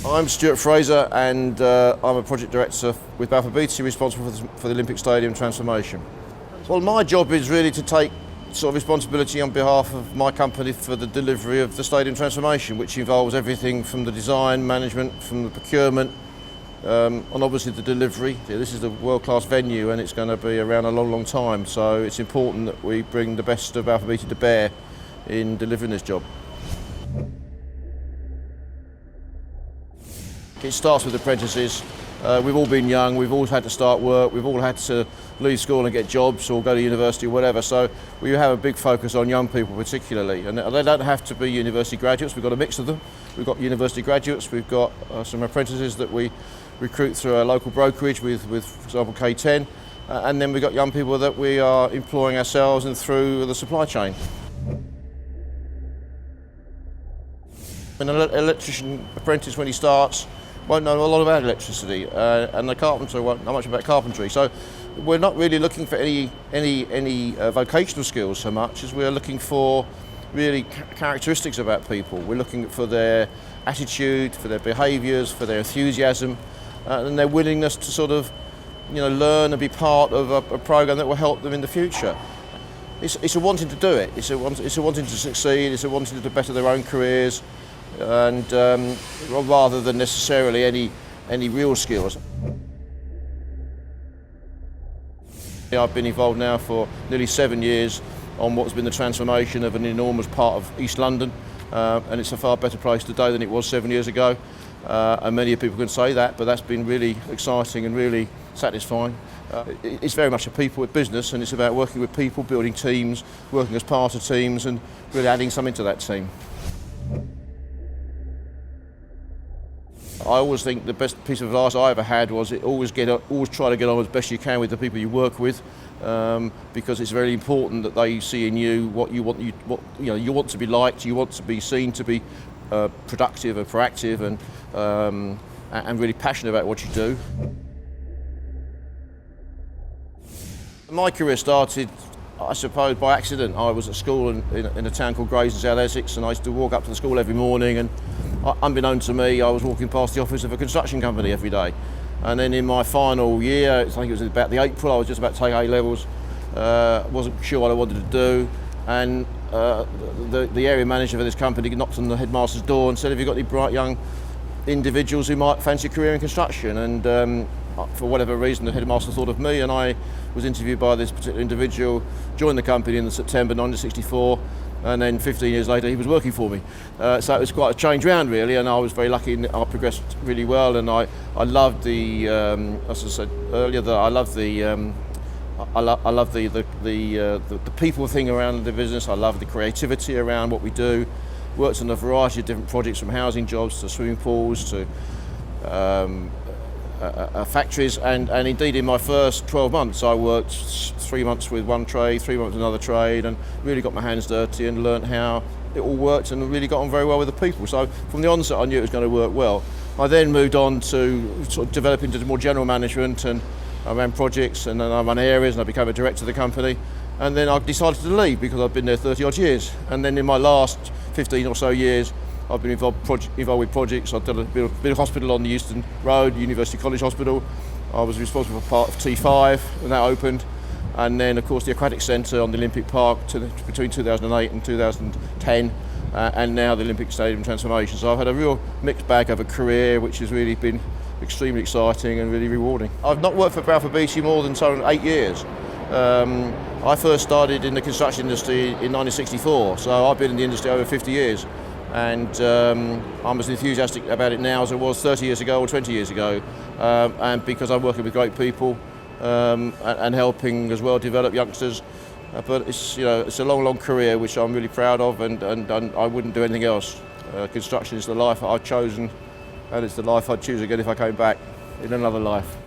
I'm Stuart Fraser, and I'm a project director with Balfour Beatty, responsible for the Olympic Stadium transformation. Well, my job is really to take sort of responsibility on behalf of my company for the delivery of the stadium transformation, which involves everything from the design, management, from the procurement, and obviously the delivery. This is a world-class venue and it's going to be around a long, long time, so it's important that we bring the best of Balfour Beatty to bear in delivering this job. It starts with apprentices. We've all been young, we've all had to start work, we've all had to leave school and get jobs or go to university or whatever, so we have a big focus on young people particularly, and they don't have to be university graduates. We've got a mix of them. We've got university graduates, we've got some apprentices that we recruit through our local brokerage with for example K10, and then we've got young people that we are employing ourselves and through the supply chain. An electrician apprentice, when he starts, won't know a lot about electricity, and the carpenter won't know much about carpentry. So we're not really looking for any vocational skills so much as we're looking for really characteristics about people. We're looking for their attitude, for their behaviours, for their enthusiasm, and their willingness to sort of, learn and be part of a programme that will help them in the future. It's a wanting to do it. It's a wanting to succeed. It's a wanting to better their own careers, and rather than necessarily any real skills. I've been involved now for nearly 7 years on what's been the transformation of an enormous part of East London, and it's a far better place today than it was 7 years ago, and many people can say that, but that's been really exciting and really satisfying. It's very much a people business, and it's about working with people, building teams, working as part of teams, and really adding something to that team. I always think the best piece of advice I ever had was always try to get on as best you can with the people you work with, because it's very important that they see in you what you want. You want to be liked. You want to be seen to be productive and proactive, and really passionate about what you do. My career started, I suppose, by accident. I was at school in a town called Grays in South Essex, and I used to walk up to the school every morning, and unbeknownst to me, I was walking past the office of a construction company every day. And then in my final year, I think it was about the April, I was just about to take A-levels, wasn't sure what I wanted to do, and the area manager for this company knocked on the headmaster's door and said, "Have you got any bright young individuals who might fancy a career in construction?" And for whatever reason, the headmaster thought of me, and I was interviewed by this particular individual, joined the company in September 1964, and then 15 years later he was working for me. So it was quite a change round really, and I was very lucky. I progressed really well, and I loved the, as I said earlier, that I love the people thing around the business. I love the creativity around what we do. Worked on a variety of different projects, from housing jobs to swimming pools to factories, and indeed in my first 12 months I worked 3 months with one trade, 3 months with another trade, and really got my hands dirty and learnt how it all worked, and really got on very well with the people. So from the onset I knew it was going to work well. I then moved on to sort of develop into more general management, and I ran projects, and then I ran areas, and I became a director of the company, and then I decided to leave because I've been there 30 odd years. And then in my last 15 or so years I've been involved with projects. I've done a bit of hospital on the Euston Road, University College Hospital. I was responsible for part of T5 when that opened, and then of course the Aquatics Centre on the Olympic Park between 2008 and 2010, and now the Olympic Stadium transformation. So I've had a real mixed bag of a career, which has really been extremely exciting and really rewarding. I've not worked for Balfour Beatty more than 8 years. I first started in the construction industry in 1964, so I've been in the industry over 50 years. And I'm as enthusiastic about it now as I was 30 years ago or 20 years ago, and because I'm working with great people and helping as well develop youngsters. But it's a long career which I'm really proud of, and I wouldn't do anything else. Construction is the life I've chosen, and it's the life I'd choose again if I came back in another life.